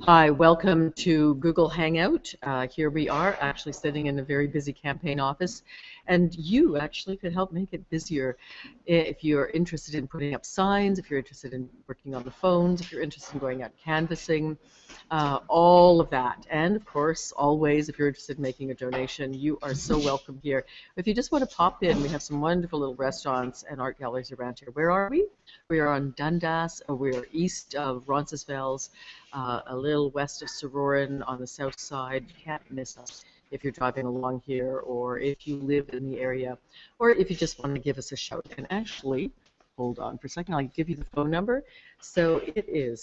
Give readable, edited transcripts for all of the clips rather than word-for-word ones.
Hi, welcome to Google Hangout. Here we are actually sitting in a very busy campaign office, and you actually could help make it busier if you're interested in putting up signs, if you're interested in working on the phones, if you're interested in going out canvassing, all of that. And of course, always, if you're interested in making a donation, you are so welcome here. If you just want to pop in, we have some wonderful little restaurants and art galleries around here. Where are we? We are on Dundas. We're east of Roncesvalles, a little west of Sororin on the south side. You can't miss us if you're driving along here, or if you live in the area, or if you just want to give us a shout. And actually, hold on for a second, I'll give you the phone number. So it is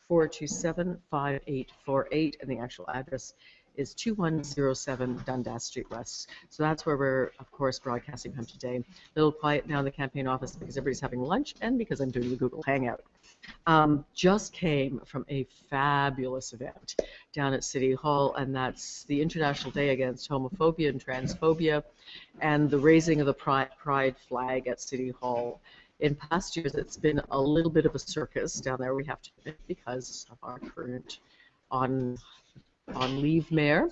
647-427-5848, and the actual address is 2107 Dundas Street West. So that's where we're, of course, broadcasting from today. A little quiet now in the campaign office because everybody's having lunch and because I'm doing the Google Hangout. Just came from a fabulous event down at City Hall, and that's the International Day Against Homophobia and Transphobia, and the raising of the Pride flag at City Hall. In past years, it's been a little bit of a circus down there, we have to admit, because of our current on leave mayor,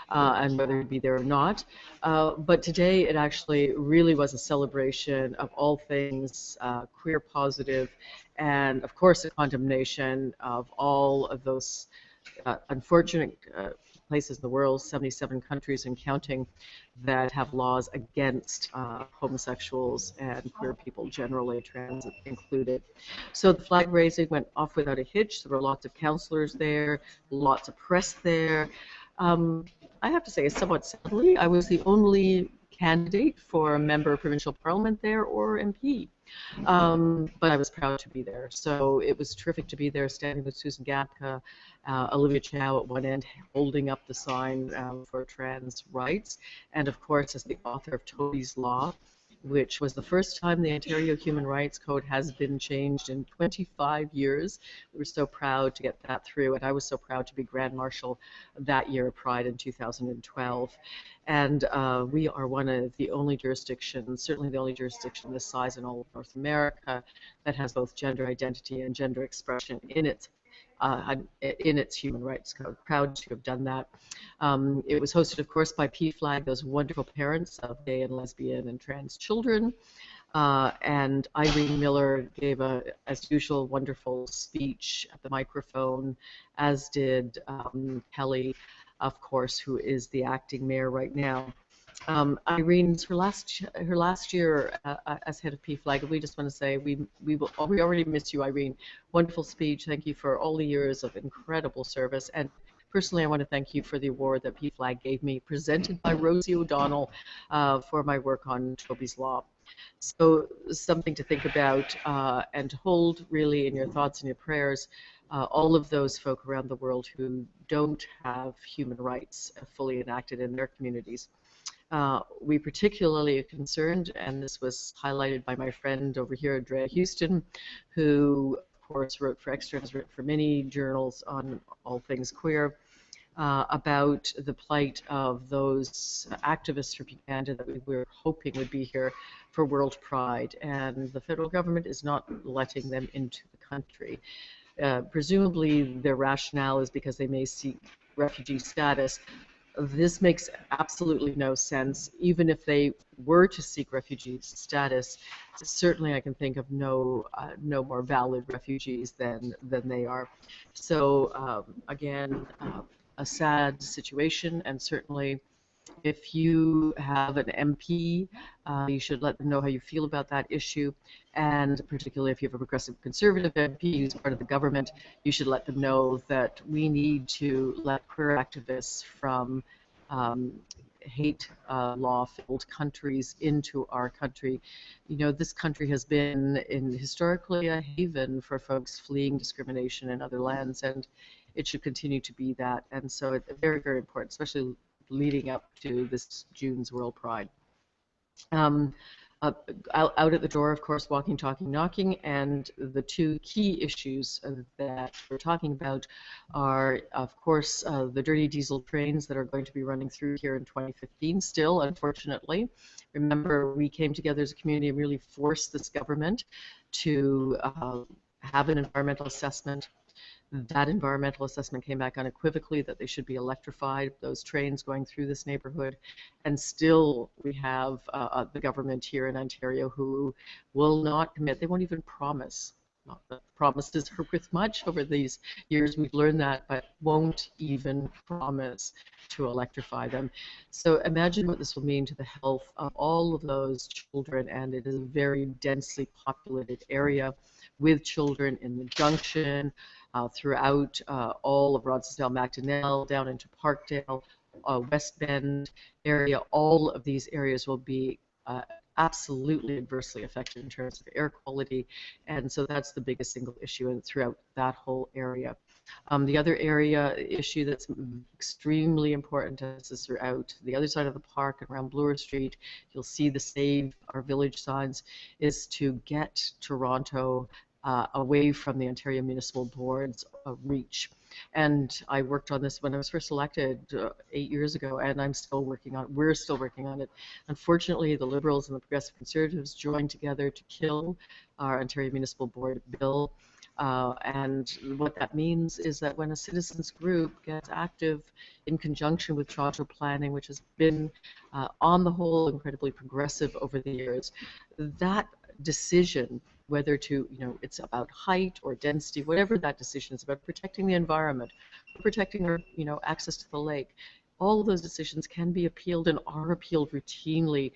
and whether he'd be there or not. But today it actually really was a celebration of all things queer positive, and of course a condemnation of all of those unfortunate places in the world, 77 countries and counting, that have laws against homosexuals and queer people generally, trans included. So the flag raising went off without a hitch. There were lots of councillors there, lots of press there. I have to say, somewhat sadly, I was the only candidate for a member of provincial parliament there or MP. But I was proud to be there. So it was terrific to be there, standing with Susan Gapka, Olivia Chow at one end, holding up the sign for trans rights, and of course as the author of Toby's Law, which was the first time the Ontario Human Rights Code has been changed in 25 years. We were so proud to get that through, and I was so proud to be Grand Marshal that year of Pride in 2012. And we are one of the only jurisdictions, certainly the only jurisdiction this size in all of North America, that has both gender identity and gender expression in its Human Rights Code. Proud to have done that. It was hosted, of course, by PFLAG, those wonderful parents of gay and lesbian and trans children. And Irene Miller gave as usual, wonderful speech at the microphone, as did Kelly, of course, who is the acting mayor right now. Irene's her last year as head of PFLAG, and we just want to say we already miss you, Irene. Wonderful speech. Thank you for all the years of incredible service. And personally, I want to thank you for the award that PFLAG gave me, presented by Rosie O'Donnell, for my work on Toby's Law. So something to think about and to hold really in your thoughts and your prayers. All of those folk around the world who don't have human rights fully enacted in their communities. We particularly are concerned, and this was highlighted by my friend over here, Andrea Houston, who, of course, wrote for Extra, has written for many journals on all things queer, about the plight of those activists from Uganda that we were hoping would be here for World Pride, and the federal government is not letting them into the country. Presumably their rationale is because they may seek refugee status. This makes absolutely no sense. Even if they were to seek refugee status, certainly I can think of no more valid refugees than they are. So again, a sad situation, and certainly if you have an MP, you should let them know how you feel about that issue, and particularly if you have a progressive conservative MP who's part of the government, you should let them know that we need to let queer activists from hate law-filled countries into our country. You know, this country has been historically a haven for folks fleeing discrimination in other lands, and it should continue to be that. And so it's very, very important, especially leading up to this June's World Pride. Out at the door, of course, walking, talking, knocking, and the two key issues that we're talking about are, of course, the dirty diesel trains that are going to be running through here in 2015 still, unfortunately. Remember, we came together as a community and really forced this government to have an environmental assessment. That environmental assessment came back unequivocally that they should be electrified, those trains going through this neighborhood. And still we have the government here in Ontario who will not commit, they won't even promise. Not that promises are worth much over these years, we've learned that, but won't even promise to electrify them. So imagine what this will mean to the health of all of those children, and it is a very densely populated area with children in the junction, throughout all of Roncesvalles, Macdonell, down into Parkdale, West Bend area. All of these areas will be absolutely adversely affected in terms of air quality, and so that's the biggest single issue throughout that whole area. The other area issue that's extremely important to us is throughout the other side of the park and around Bloor Street. You'll see the Save Our Village signs, is to get Toronto away from the Ontario Municipal Board's reach. And I worked on this when I was first elected 8 years ago, and I'm still working on it. We're still working on it. Unfortunately, the Liberals and the Progressive Conservatives joined together to kill our Ontario Municipal Board bill. And what that means is that when a citizens group gets active in conjunction with Toronto Planning, which has been on the whole incredibly progressive over the years, that decision, whether to, it's about height or density, whatever that decision is about, protecting the environment, protecting our, access to the lake, all of those decisions can be appealed and are appealed routinely,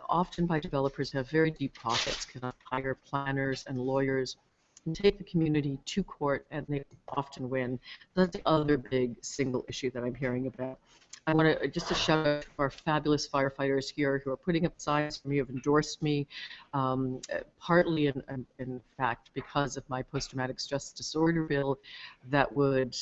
often by developers who have very deep pockets, can hire planners and lawyers and take the community to court, and they often win. That's the other big single issue that I'm hearing about. I want to just a shout out to our fabulous firefighters here who are putting up signs for me, who have endorsed me, partly in fact because of my post-traumatic stress disorder bill that would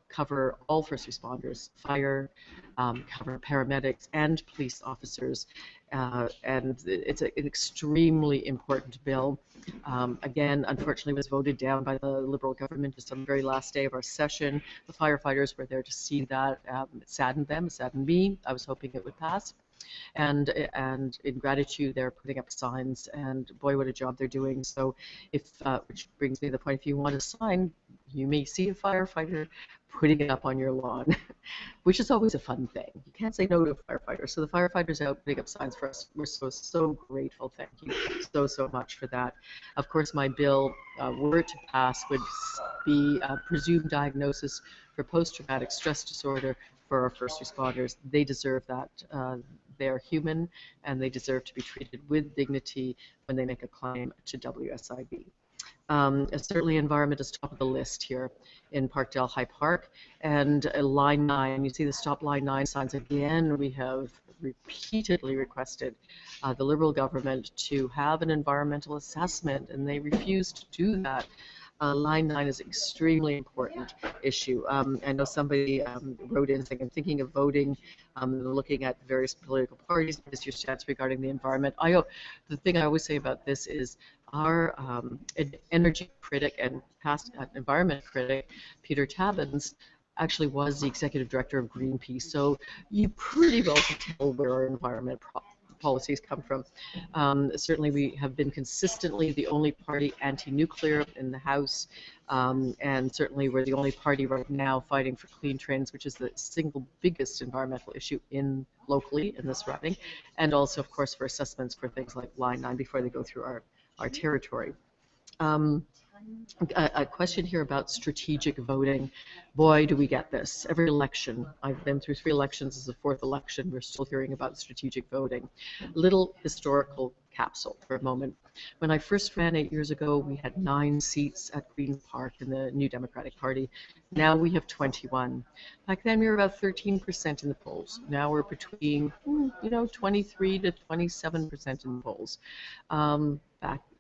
cover all first responders, fire, cover paramedics and police officers. And it's an extremely important bill. Again, unfortunately, was voted down by the Liberal government just on the very last day of our session. The firefighters were there to see that. It saddened them, it saddened me. I was hoping it would pass. And in gratitude, they're putting up signs, and boy, what a job they're doing. So which brings me to the point, if you want a sign, you may see a firefighter putting it up on your lawn, which is always a fun thing. You can't say no to a firefighter. So the firefighters out putting up signs for us. We're so grateful. Thank you so much for that. Of course, my bill, were to pass, would be a presumed diagnosis for post-traumatic stress disorder for our first responders. They deserve that. They're human, and they deserve to be treated with dignity when they make a claim to WSIB. Certainly environment is top of the list here in Parkdale High Park, and line 9, you see the stop line 9 signs. Again, we have repeatedly requested the Liberal government to have an environmental assessment, and they refuse to do that. Line 9 is an extremely important issue. I know somebody wrote in saying, I'm thinking of voting, looking at various political parties. What is your stance regarding the environment? The thing I always say about this is our energy critic and past environment critic, Peter Tabbins, actually was the executive director of Greenpeace. So you pretty well can tell where our environment policies come from. Certainly we have been consistently the only party anti-nuclear in the House, and certainly we're the only party right now fighting for clean trains, which is the single biggest environmental issue locally in this running, and also of course for assessments for things like Line 9 before they go through our territory. A question here about strategic voting. Boy, do we get this. Every election, I've been through 3 elections, this is the 4th election, we're still hearing about strategic voting. Little historical capsule for a moment. When I first ran 8 years ago, we had 9 seats at Queen's Park in the New Democratic Party. Now we have 21. Back then we were about 13% in the polls. Now we're between, 23 to 27% in the polls.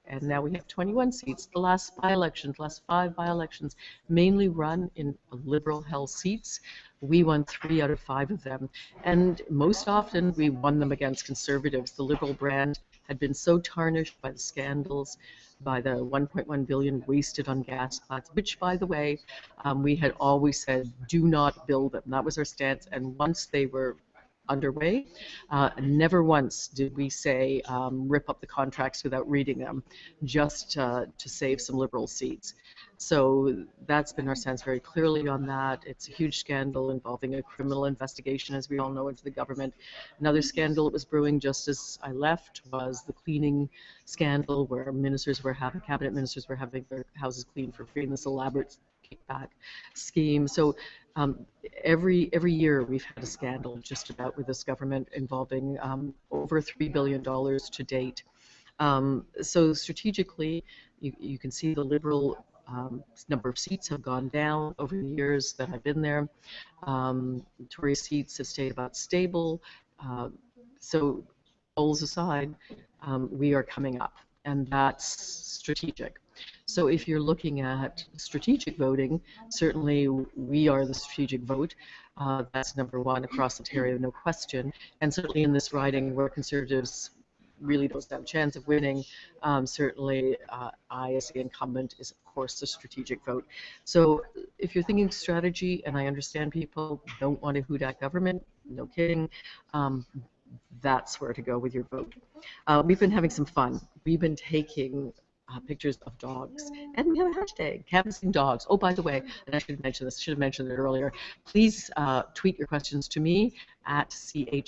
And now we have 21 seats. The last 5 by-elections, mainly run in Liberal-held seats. We won 3 out of 5 of them. And most often, we won them against Conservatives. The Liberal brand had been so tarnished by the scandals, by the $1.1 billion wasted on gas plants, which, by the way, we had always said, do not build them. That was our stance. And once they were underway. Never once did we say rip up the contracts without reading them, just to save some Liberal seats. So that's been our stance very clearly on that. It's a huge scandal involving a criminal investigation, as we all know, into the government. Another scandal that was brewing just as I left was the cleaning scandal, where cabinet ministers were having their houses cleaned for free in this elaborate kickback scheme. So every year we've had a scandal just about with this government involving over $3 billion to date. So strategically, you can see the Liberal number of seats have gone down over the years that I've been there. Tory seats have stayed about stable. So polls aside, we are coming up, and that's strategic. So if you're looking at strategic voting, certainly we are the strategic vote. That's number one across Ontario, no question. And certainly in this riding where Conservatives really don't have a chance of winning, certainly I, as the incumbent, is of course the strategic vote. So if you're thinking strategy, and I understand people don't want to hoot at government, no kidding, that's where to go with your vote. We've been having some fun. We've been taking pictures of dogs, and we have a hashtag, canvassing dogs. Oh, by the way, and I should mention this, should have mentioned it earlier, please tweet your questions to me at CHERIDINOVO,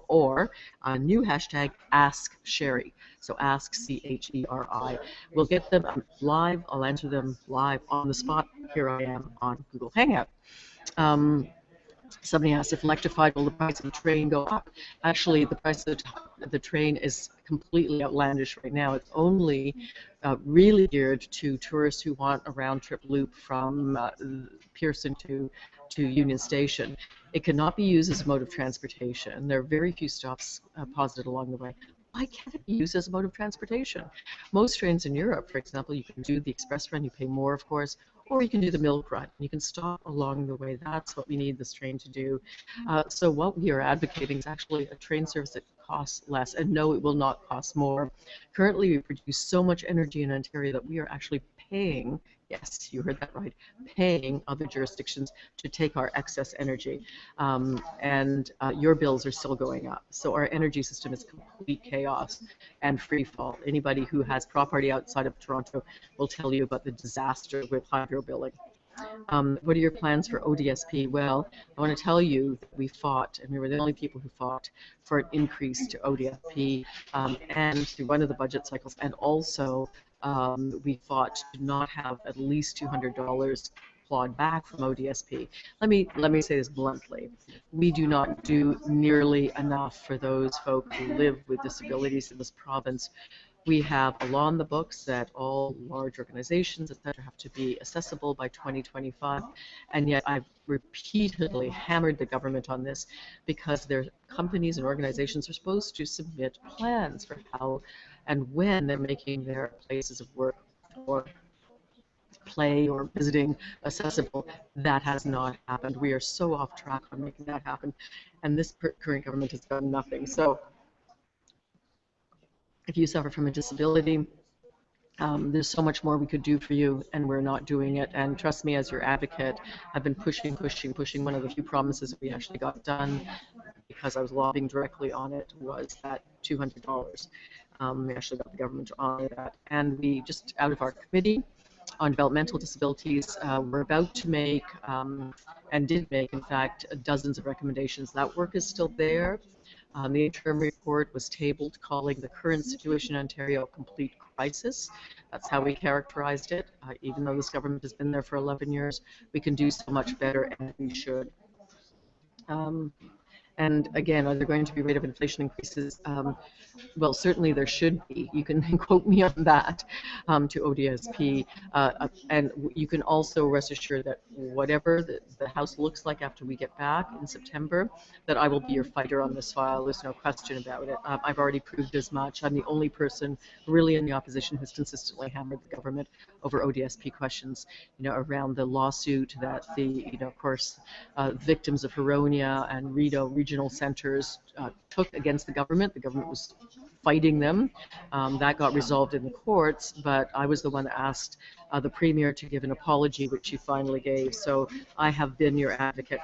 or a new hashtag, Ask Sherry. So ask CHERI. We'll get them live. I'll answer them live on the spot. Here I am on Google Hangout. Somebody asked if electrified, will the price of the train go up? Actually, the price of the train is completely outlandish right now. It's only really geared to tourists who want a round-trip loop from Pearson to Union Station. It cannot be used as a mode of transportation. There are very few stops posited along the way. Why can't it be used as a mode of transportation? Most trains in Europe, for example, you can do the express run, you pay more, of course, or you can do the milk run. You can stop along the way. That's what we need this train to do. So what we are advocating is actually a train service that costs less, and no, it will not cost more. Currently, we produce so much energy in Ontario that we are actually paying, yes, you heard that right, paying other jurisdictions to take our excess energy. And your bills are still going up. So our energy system is complete chaos and free fall. Anybody who has property outside of Toronto will tell you about the disaster with hydro billing. What are your plans for ODSP? Well, I want to tell you that we fought, and we were the only people who fought for an increase to ODSP and through one of the budget cycles, and also we fought to not have at least $200 clawed back from ODSP. Let me say this bluntly. We do not do nearly enough for those folk who live with disabilities in this province. We have a law in the books that all large organizations, etc., have to be accessible by 2025, and yet I've repeatedly hammered the government on this because their companies and organizations are supposed to submit plans for how and when they're making their places of work or play or visiting accessible. That has not happened. We are so off track on making that happen, and this current government has done nothing. So if you suffer from a disability, there's so much more we could do for you, and we're not doing it. And trust me, as your advocate, I've been pushing. One of the few promises we actually got done, because I was lobbying directly on it, was that $200. We actually got the government to honor that. And we just, out of our committee on developmental disabilities, we're about to make, and did make, in fact, dozens of recommendations. That work is still there. The interim report was tabled, calling the current situation in Ontario a complete crisis. That's how we characterized it. Even though this government has been there for 11 years, we can do so much better, and we should. And again, are there going to be rate of inflation increases? Well, certainly there should be. You can quote me on that to ODSP. And you can also rest assured that whatever the House looks like after we get back in September, that I will be your fighter on this file. There's no question about it. I've already proved as much. I'm the only person really in the opposition who's consistently hammered the government over ODSP questions, around the lawsuit that of course, victims of Huronia and Rideau regional centers took against the government. The government was fighting them. That got resolved in the courts, but I was the one that asked the Premier to give an apology, which she finally gave. So I have been your advocate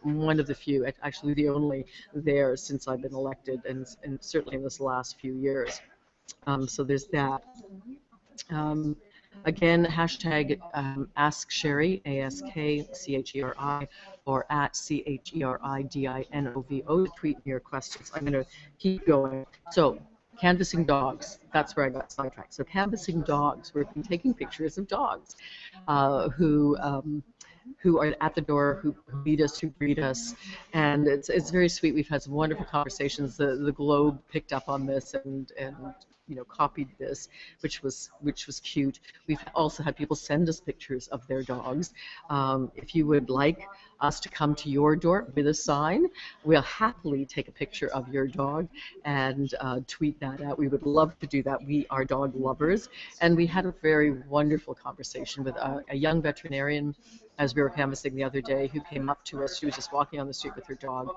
one of the few, actually the only there since I've been elected, and certainly in this last few years. So there's that. Um, Again, hashtag Ask Sherry, AskCheri, or at CheridINOVO to tweet me your questions. I'm going to keep going. So, canvassing dogs, that's where I got sidetracked. So, canvassing dogs, we've been taking pictures of dogs who are at the door, who meet us, who greet us, and it's very sweet. We've had some wonderful conversations. The Globe picked up on this and copied this, which was cute. We've also had people send us pictures of their dogs. If you would like us to come to your door with a sign, we'll happily take a picture of your dog and tweet that out. We would love to do that. We are dog lovers, and we had a very wonderful conversation with a young veterinarian as we were canvassing the other day, who came up to us. She was just walking on the street with her dog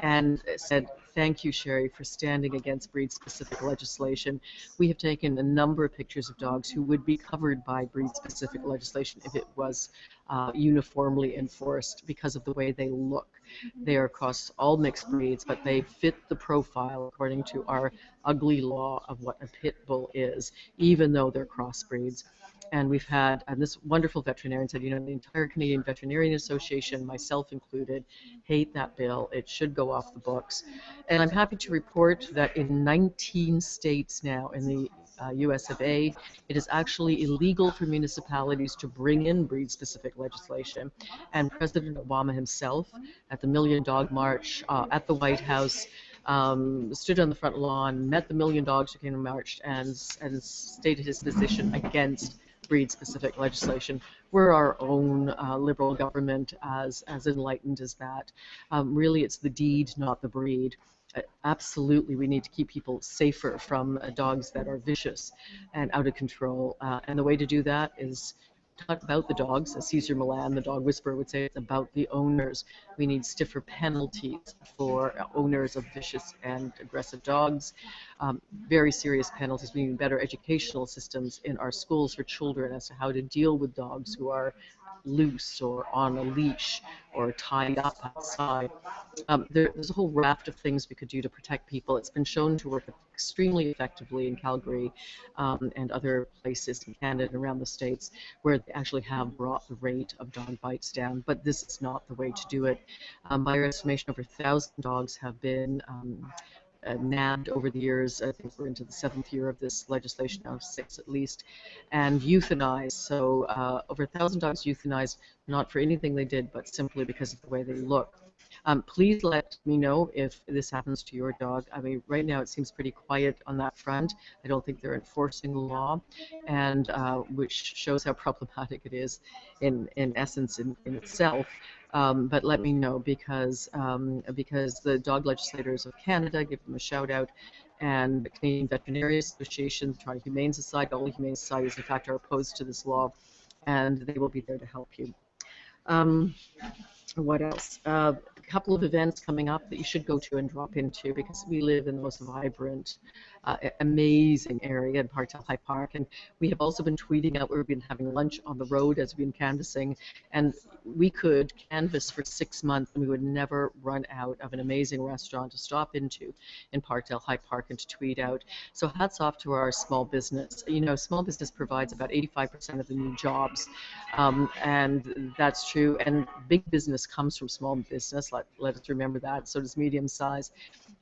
and said, "Thank you, Sherry, for standing against breed-specific legislation. We have taken a number of pictures of dogs who would be covered by breed-specific legislation if it was uniformly enforced because of the way they look. They are across all mixed breeds, but they fit the profile according to our ugly law of what a pit bull is, even though they're crossbreeds." And we've had, and this wonderful veterinarian said, the entire Canadian Veterinarian Association, myself included, hate that bill. It should go off the books. And I'm happy to report that in 19 states now in the US of A, it is actually illegal for municipalities to bring in breed-specific legislation. And President Obama himself, at the Million Dog March at the White House, stood on the front lawn, met the million dogs who came and marched, and stated his position against breed-specific legislation. We're our own liberal government, as enlightened as that. Really, it's the deed, not the breed. Absolutely, we need to keep people safer from dogs that are vicious and out of control. And the way to do that is not about the dogs, as Cesar Millan, the dog whisperer, would say. It's about the owners. We need stiffer penalties for owners of vicious and aggressive dogs. Very serious penalties. We need better educational systems in our schools for children as to how to deal with dogs who are loose or on a leash or tied up outside. There's a whole raft of things we could do to protect people. It's been shown to work extremely effectively in Calgary and other places in Canada and around the States, where they actually have brought the rate of dog bites down. But this is not the way to do it. By our estimation, over 1,000 dogs have been nabbed over the years. I think we're into the 7th year of this legislation now, 6 at least, and euthanized. So over 1,000 dogs euthanized, not for anything they did, but simply because of the way they look. Please let me know if this happens to your dog. I mean, right now it seems pretty quiet on that front. I don't think they're enforcing the law, and which shows how problematic it is in essence in itself. But let me know, because the dog legislators of Canada, give them a shout out, and the Canadian Veterinary Association, the Toronto Humane Society, all the humane societies in fact are opposed to this law, and they will be there to help you. What else? A couple of events coming up that you should go to and drop into, because we live in the most vibrant, amazing area in Parkdale High Park. And we have also been tweeting out, we've been having lunch on the road as we've been canvassing, and we could canvass for 6 months and we would never run out of an amazing restaurant to stop into in Parkdale High Park and to tweet out. So hats off to our small business. Small business provides about 85% of the new jobs, and that's true. And big business comes from small business. Let us remember that. So does medium size.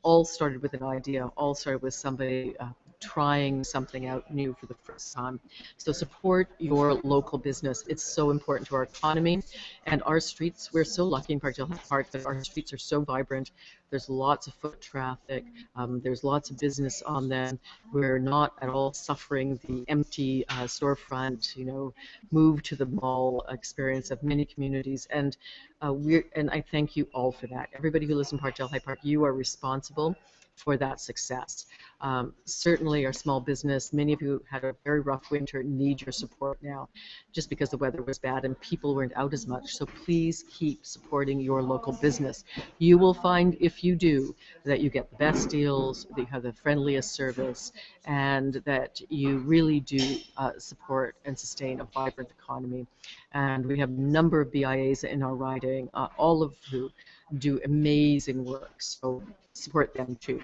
All started with an idea. All started with somebody trying something out new for the first time. So support your local business. It's so important to our economy. And our streets, we're so lucky in Parkdale Park that our streets are so vibrant. There's lots of foot traffic. There's lots of business on them. We're not at all suffering the empty storefront, move to the mall experience of many communities. And I thank you all for that. Everybody who lives in Parkdale High Park, you are responsible for that success. Certainly our small business, many of you had a very rough winter, need your support now, just because the weather was bad and people weren't out as much. So please keep supporting your local business. You will find, if you do, that you get the best deals, that you have the friendliest service, and that you really do support and sustain a vibrant economy. And we have a number of BIAs in our riding, all of who do amazing work. So support them too.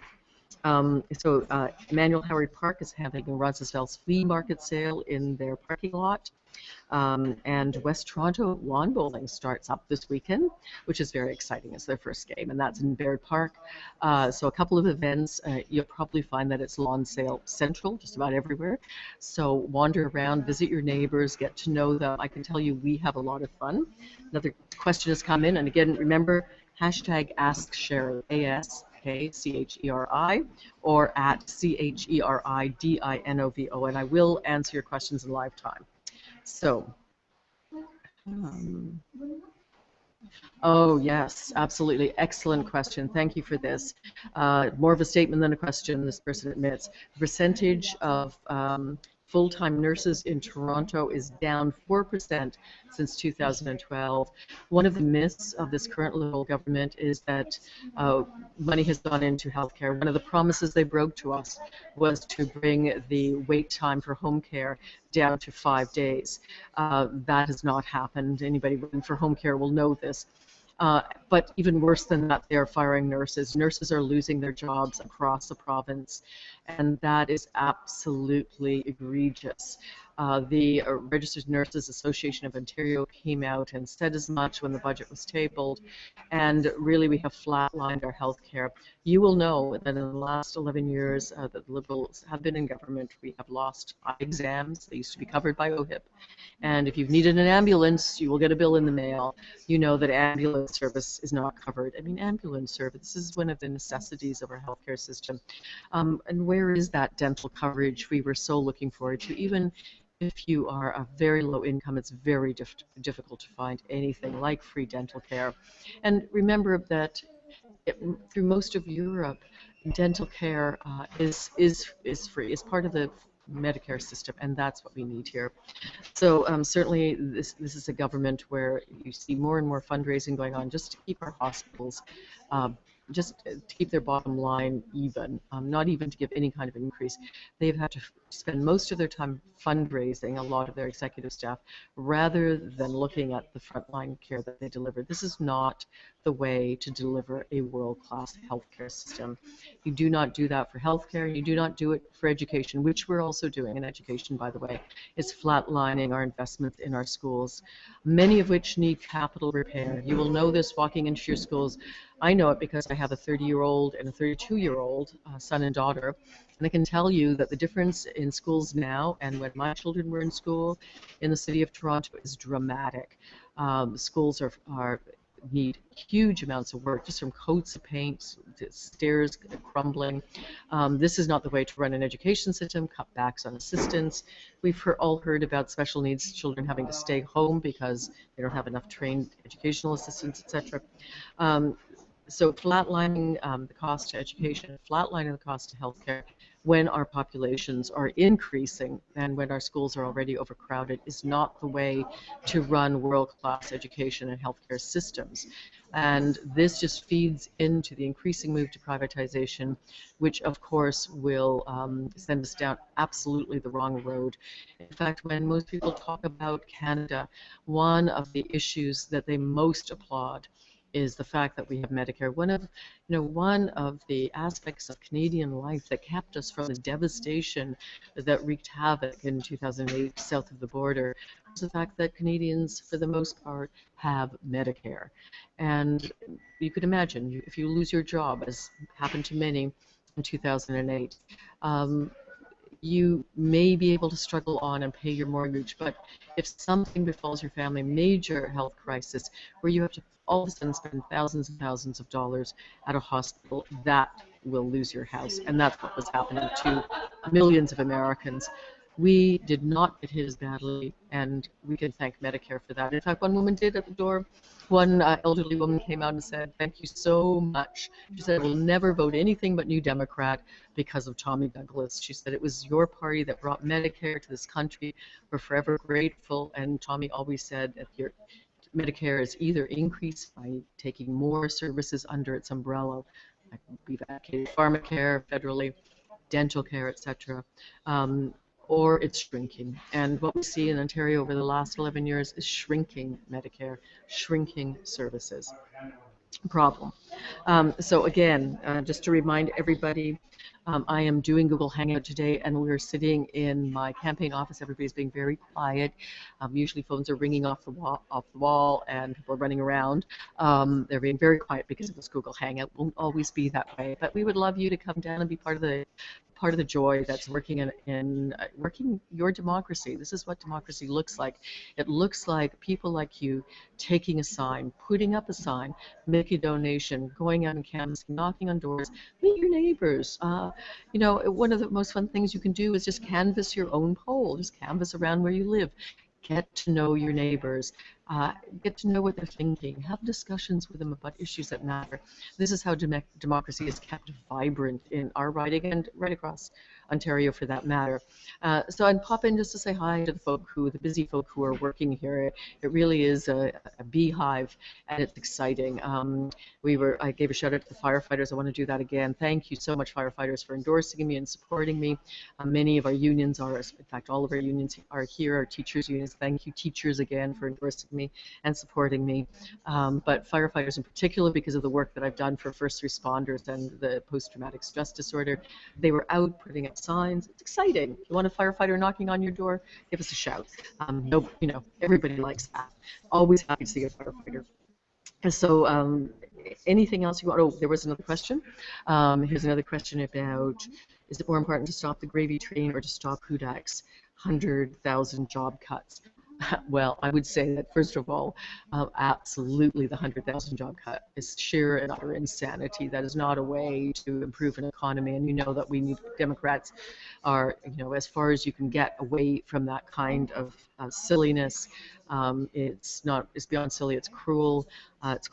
Emmanuel Howard Park is having a Roncesvalles flea market sale in their parking lot. And West Toronto lawn bowling starts up this weekend, which is very exciting. It's their first game, and that's in Baird Park. So a couple of events. You'll probably find that it's lawn sale central, just about everywhere. So wander around, visit your neighbors, get to know them. I can tell you we have a lot of fun. Another question has come in, and again, remember, hashtag AskSherry, AskCheri, or at CheridInovo, and I will answer your questions in live time. So, oh yes, absolutely. Excellent question. Thank you for this. More of a statement than a question, this person admits. The percentage of full-time nurses in Toronto is down 4% since 2012. One of the myths of this current Liberal government is that money has gone into healthcare. One of the promises they broke to us was to bring the wait time for home care down to 5 days. That has not happened. Anybody working for home care will know this. But even worse than that, they are firing nurses. Nurses are losing their jobs across the province, and that is absolutely egregious. The Registered Nurses Association of Ontario came out and said as much when the budget was tabled, and really we have flatlined our health care. You will know that in the last 11 years that the Liberals have been in government, we have lost eye exams. They used to be covered by OHIP. And if you've needed an ambulance, you will get a bill in the mail. You know that ambulance service is not covered. I mean, ambulance service is one of the necessities of our healthcare system. And where is that dental coverage we were so looking forward to? Even if you are a very low income, it's very difficult to find anything like free dental care. And remember that through most of Europe, dental care is free, is part of the Medicare system, and that's what we need here. So certainly this is a government where you see more and more fundraising going on just to keep our hospitals, just to keep their bottom line even, not even to give any kind of increase. They've had to spend most of their time fundraising, a lot of their executive staff, rather than looking at the frontline care that they deliver. This is not the way to deliver a world-class healthcare system. You do not do that for healthcare. You do not do it for education, which we're also doing in education, by the way. It's flatlining our investments in our schools, many of which need capital repair. You will know this walking into your schools. I know it because I have a 30-year-old and a 32-year-old son and daughter, and I can tell you that the difference in schools now and when my children were in school in the city of Toronto is dramatic. Schools need huge amounts of work, just from coats of paint to stairs crumbling. This is not the way to run an education system. Cutbacks on assistants. We've all heard about special needs children having to stay home because they don't have enough trained educational assistants, etc. So flatlining the cost to education, flatlining the cost to healthcare when our populations are increasing and when our schools are already overcrowded is not the way to run world-class education and healthcare systems. And this just feeds into the increasing move to privatization, which of course will send us down absolutely the wrong road. In fact, when most people talk about Canada, one of the issues that they most applaud is the fact that we have Medicare. One of the aspects of Canadian life that kept us from the devastation that wreaked havoc in 2008 south of the border was the fact that Canadians, for the most part, have Medicare. And you could imagine, if you lose your job, as happened to many in 2008, you may be able to struggle on and pay your mortgage, but if something befalls your family, major health crisis, where you have to all of a sudden spend thousands and thousands of dollars at a hospital, that will lose your house. And that's what was happening to millions of Americans. We did not get hit as badly, and we can thank Medicare for that. In fact, one woman did at the door. One elderly woman came out and said, "Thank you so much." She said, "We'll never vote anything but New Democrat because of Tommy Douglas." She said, "It was your party that brought Medicare to this country. We're forever grateful." And Tommy always said, "If your Medicare is either increased by taking more services under its umbrella, like we've advocated pharmacare federally, dental care, etc., or it's shrinking." And what we see in Ontario over the last 11 years is shrinking Medicare, shrinking services. problem. So again, just to remind everybody, I am doing Google Hangout today, and we're sitting in my campaign office. Everybody's being very quiet. Usually phones are ringing off the wall, and people are running around. They're being very quiet because of this Google Hangout. Won't always be that way, but we would love you to come down and be part of the joy that's working in working your democracy. This is what democracy looks like. It looks like people like you taking a sign, putting up a sign, make a donation, going out and canvassing, knocking on doors, meet your neighbors. One of the most fun things you can do is just canvass your own poll, just canvass around where you live. Get to know your neighbors, get to know what they're thinking, have discussions with them about issues that matter. This is how democracy is kept vibrant in our riding and right across Ontario for that matter. So I'd pop in just to say hi to the busy folk who are working here. It really is a beehive, and it's exciting. I gave a shout out to the firefighters. I want to do that again. Thank you so much, firefighters, for endorsing me and supporting me. Many of our unions are, in fact, all of our unions are here, our teachers' unions. Thank you, teachers, again, for endorsing me and supporting me. But firefighters in particular, because of the work that I've done for first responders and the post-traumatic stress disorder, they were out putting up signs. It's exciting. If you want a firefighter knocking on your door, give us a shout. Everybody likes that. Always happy to see a firefighter. So anything else you want? Oh, there was another question. Here's another question about, is it more important to stop the gravy train or to stop Hudak's 100,000 job cuts? Well, I would say that, first of all, absolutely the 100,000 job cut is sheer and utter insanity. That is not a way to improve an economy, and you know that we need Democrats are, as far as you can get away from that kind of silliness. It's beyond silly. It's cruel. It's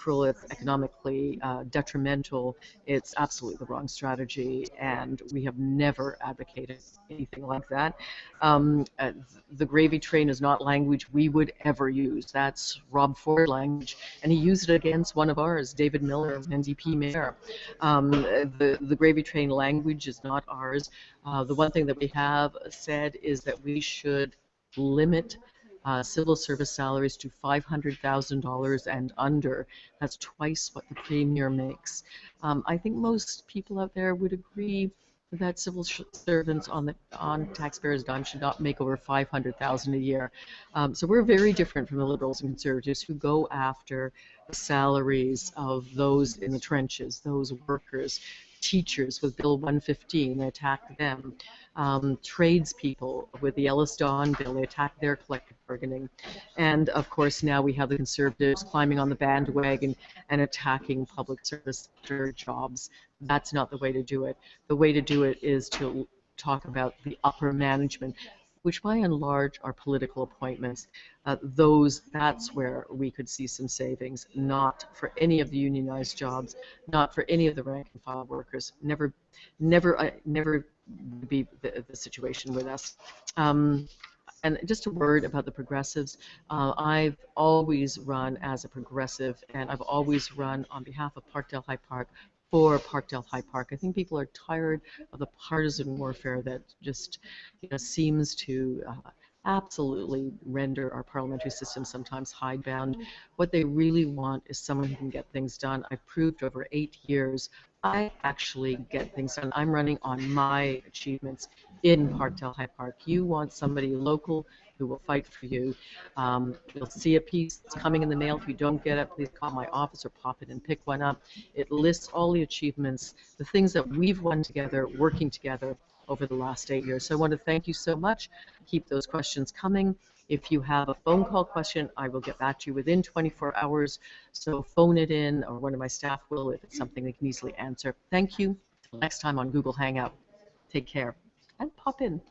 economically detrimental. It's absolutely the wrong strategy, and we have never advocated anything like that. The gravy train is not language we would ever use. That's Rob Ford language, and he used it against one of ours, David Miller, NDP mayor. The gravy train language is not ours. The one thing that we have said is that we should limit civil service salaries to $500,000 and under. That's twice what the premier makes. I think most people out there would agree that civil servants on taxpayers' dime should not make over $500,000 a year. So we're very different from the Liberals and Conservatives who go after the salaries of those in the trenches, those workers, teachers with Bill 115, they attack them. Tradespeople with the Ellis Dawn bill, they attack their collective bargaining. And of course now we have the Conservatives climbing on the bandwagon and attacking public service sector jobs. That's not the way to do it. The way to do it is to talk about the upper management, which by and large are political appointments. That's where we could see some savings, not for any of the unionized jobs, not for any of the rank and file workers. Never would be the situation with us. And just a word about the progressives. I've always run as a progressive, and I've always run on behalf of Parkdale High Park for Parkdale High Park. I think people are tired of the partisan warfare that just seems to absolutely render our parliamentary system sometimes hidebound. What they really want is someone who can get things done. I've proved over 8 years I actually get things done. I'm running on my achievements in Parkdale High Park. You want somebody local who will fight for you. You'll see a piece that's coming in the mail. If you don't get it, please call my office or pop it and pick one up. It lists all the achievements, the things that we've won together, working together over the last 8 years. So I want to thank you so much. Keep those questions coming. If you have a phone call question, I will get back to you within 24 hours. So phone it in, or one of my staff will if it's something they can easily answer. Thank you. Till next time on Google Hangout. Take care and pop in.